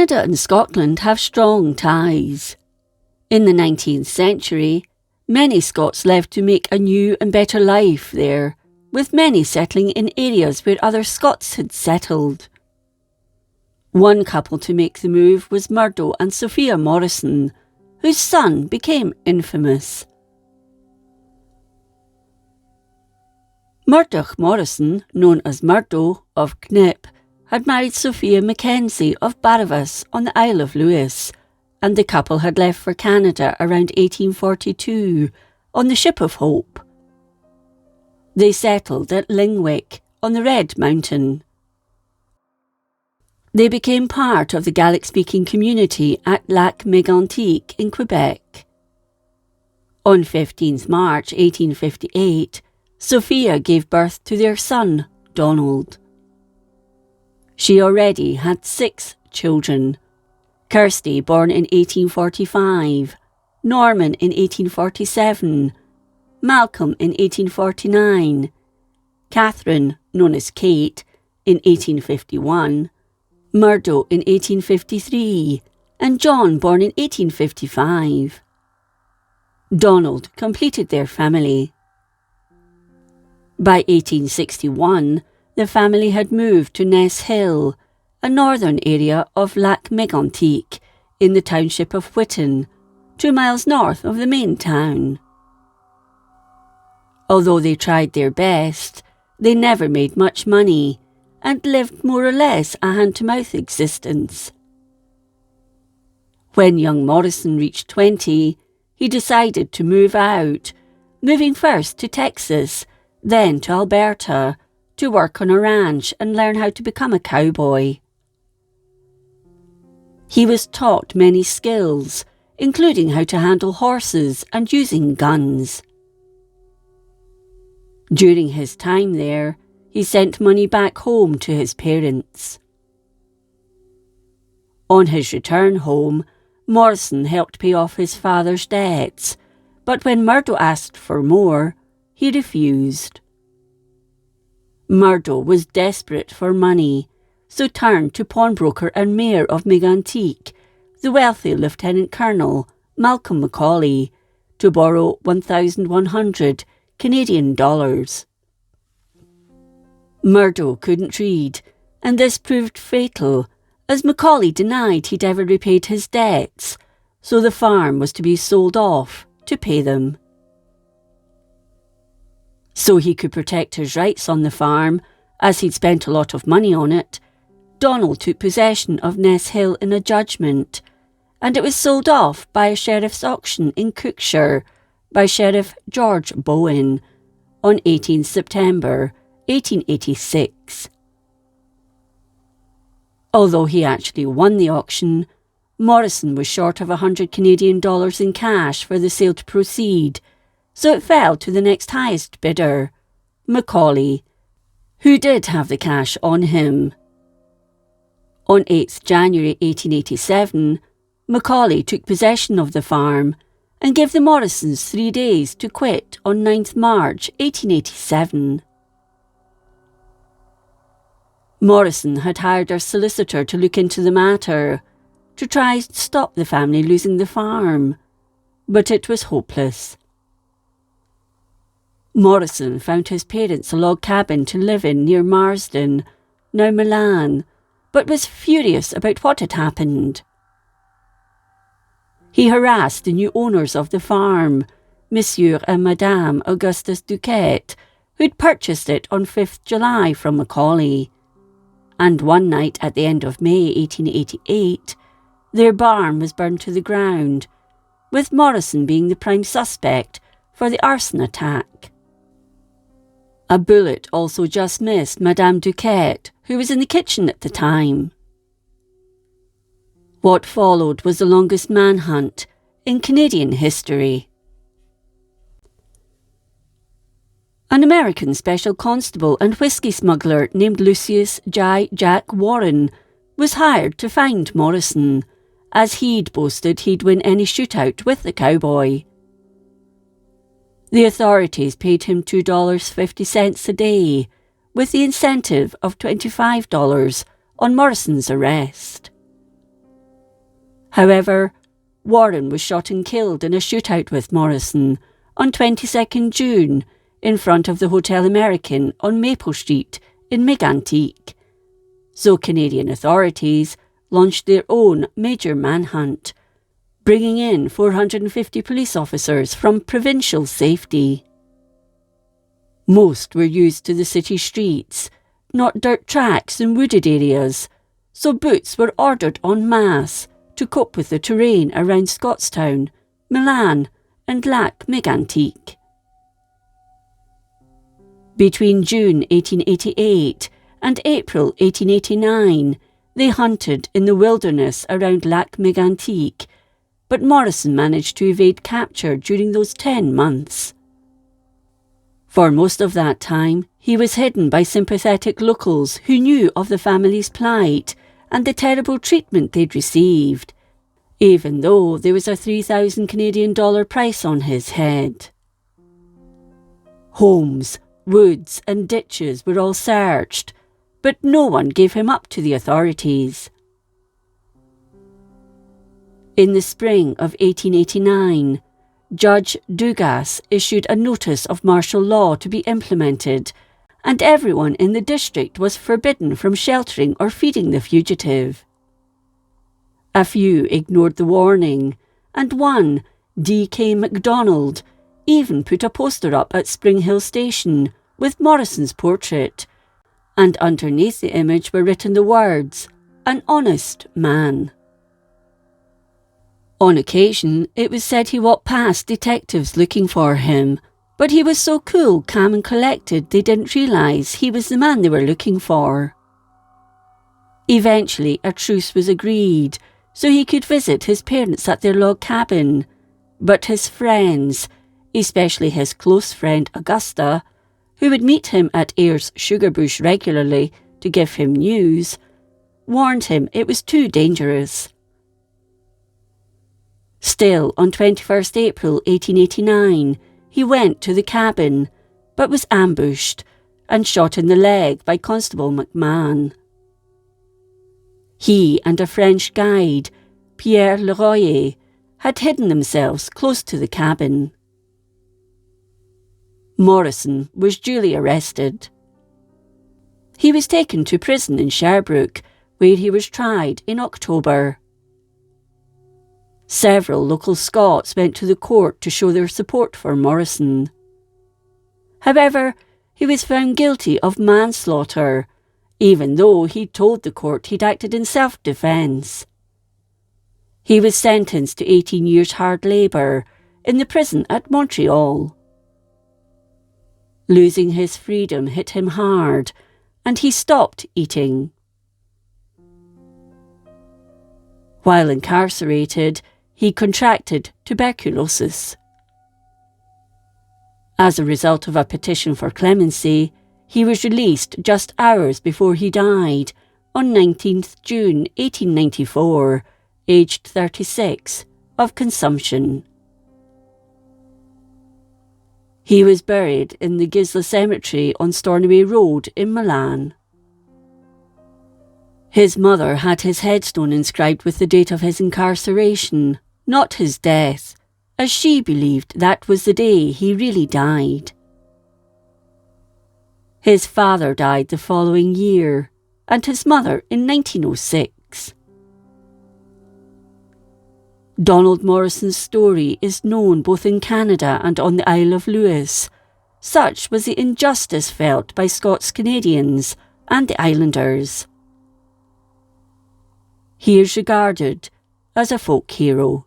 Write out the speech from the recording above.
Canada and Scotland have strong ties. In the 19th century, many Scots left to make a new and better life there, with many settling in areas where other Scots had settled. One couple to make the move was Murdo and Sophia Morrison, whose son became infamous. Murdoch Morrison, known as Murdo of Knip, had married Sophia Mackenzie of Barravas on the Isle of Lewis, and the couple had left for Canada around 1842 on the Ship of Hope. They settled at Lingwick on the Red Mountain. They became part of the Gaelic-speaking community at Lac Mégantic in Quebec. On 15th March 1858, Sophia gave birth to their son, Donald. She already had 6 children: Kirsty, born in 1845, Norman in 1847, Malcolm in 1849, Catherine, known as Kate, in 1851, Murdo in 1853, and John, born in 1855. Donald completed their family. By 1861, the family had moved to Ness Hill, a northern area of Lac Mégantic, in the township of Whitton, 2 miles north of the main town. Although they tried their best, they never made much money, and lived more or less a hand-to-mouth existence. When young Morrison reached 20, he decided to move out, moving first to Texas, then to Alberta, to work on a ranch and learn how to become a cowboy. He was taught many skills, including how to handle horses and using guns. During his time there, he sent money back home to his parents. On his return home, Morrison helped pay off his father's debts, but when Murdo asked for more, he refused. Murdo was desperate for money, so turned to pawnbroker and mayor of Mégantic, the wealthy Lieutenant Colonel Malcolm Macaulay, to borrow 1,100 Canadian dollars. Murdo couldn't read, and this proved fatal, as Macaulay denied he'd ever repaid his debts, so the farm was to be sold off to pay them. So he could protect his rights on the farm, as he'd spent a lot of money on it, Donald took possession of Ness Hill in a judgment, and it was sold off by a sheriff's auction in Cookshire by Sheriff George Bowen on 18 September 1886. Although he actually won the auction, Morrison was short of 100 Canadian dollars in cash for the sale to proceed, so it fell to the next highest bidder, Macaulay, who did have the cash on him. On 8th January 1887, Macaulay took possession of the farm and gave the Morrisons 3 days to quit on 9th March 1887. Morrison had hired a solicitor to look into the matter, to try to stop the family losing the farm, but it was hopeless. Morrison found his parents a log cabin to live in near Marsden, now Milan, but was furious about what had happened. He harassed the new owners of the farm, Monsieur and Madame Augustus Duquette, who'd purchased it on 5th July from Macaulay. And one night at the end of May 1888, their barn was burned to the ground, with Morrison being the prime suspect for the arson attack. A bullet also just missed Madame Duquette, who was in the kitchen at the time. What followed was the longest manhunt in Canadian history. An American special constable and whiskey smuggler named Lucius J. Jack Warren was hired to find Morrison, as he'd boasted he'd win any shootout with the cowboy. The authorities paid him $2.50 a day, with the incentive of $25 on Morrison's arrest. However, Warren was shot and killed in a shootout with Morrison on 22nd June in front of the Hotel American on Maple Street in Mégantic. So Canadian authorities launched their own major manhunt, bringing in 450 police officers from provincial safety. Most were used to the city streets, not dirt tracks and wooded areas, so boots were ordered en masse to cope with the terrain around Scottstown, Milan and Lac Mégantic. Between June 1888 and April 1889, they hunted in the wilderness around Lac Mégantic, but Morrison managed to evade capture during those 10 months. For most of that time, he was hidden by sympathetic locals who knew of the family's plight and the terrible treatment they'd received, even though there was a $3,000 Canadian price on his head. Homes, woods and ditches were all searched, but no one gave him up to the authorities. In the spring of 1889, Judge Dugas issued a notice of martial law to be implemented, and everyone in the district was forbidden from sheltering or feeding the fugitive. A few ignored the warning, and one, D.K. MacDonald, even put a poster up at Spring Hill Station with Morrison's portrait, and underneath the image were written the words, "An honest man." On occasion, it was said he walked past detectives looking for him, but he was so cool, calm and collected they didn't realise he was the man they were looking for. Eventually, a truce was agreed, so he could visit his parents at their log cabin, but his friends, especially his close friend Augusta, who would meet him at Ayer's sugar bush regularly to give him news, warned him it was too dangerous. Still, on 21st April 1889, he went to the cabin, but was ambushed and shot in the leg by Constable McMahon. He and a French guide, Pierre Leroyer, had hidden themselves close to the cabin. Morrison was duly arrested. He was taken to prison in Sherbrooke, where he was tried in October. Several local Scots went to the court to show their support for Morrison. However, he was found guilty of manslaughter, even though he'd told the court he'd acted in self-defence. He was sentenced to 18 years hard labour in the prison at Montreal. Losing his freedom hit him hard, and he stopped eating. While incarcerated, he contracted tuberculosis. As a result of a petition for clemency, he was released just hours before he died on 19th June 1894, aged 36, of consumption. He was buried in the Gisla Cemetery on Stornoway Road in Milan. His mother had his headstone inscribed with the date of his incarceration, not his death, as she believed that was the day he really died. His father died the following year, and his mother in 1906. Donald Morrison's story is known both in Canada and on the Isle of Lewis. Such was the injustice felt by Scots Canadians and the Islanders. He is regarded as a folk hero.